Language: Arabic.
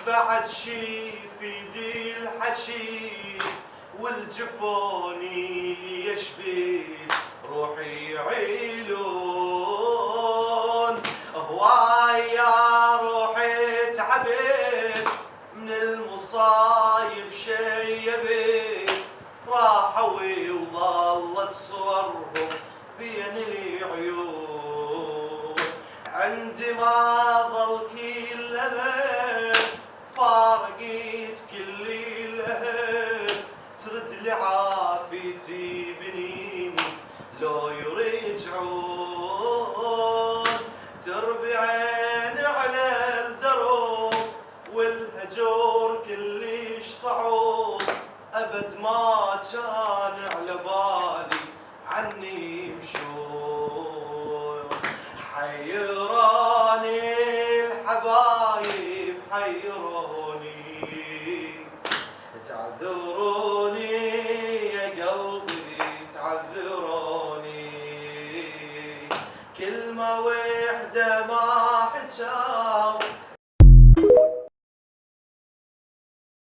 بعد شي في دي الحشي والجفوني يشبيل روحي يعيلون. هواي يا روحي تعبت من المصايب شيبت، راحوا وظلت صورهم بين العيون. عندي ما ظل كل أمل فارقيت كل الأهل، ترد لعافيتي بنيني لو يرجعون. تربي عين على الدروب والهجور كلش صعوب، أبد ما كان على بالي عني يمشون. حيروني الحبايب حيروني، تعذروني يا قلبي تعذروني، كلمة وحدة ما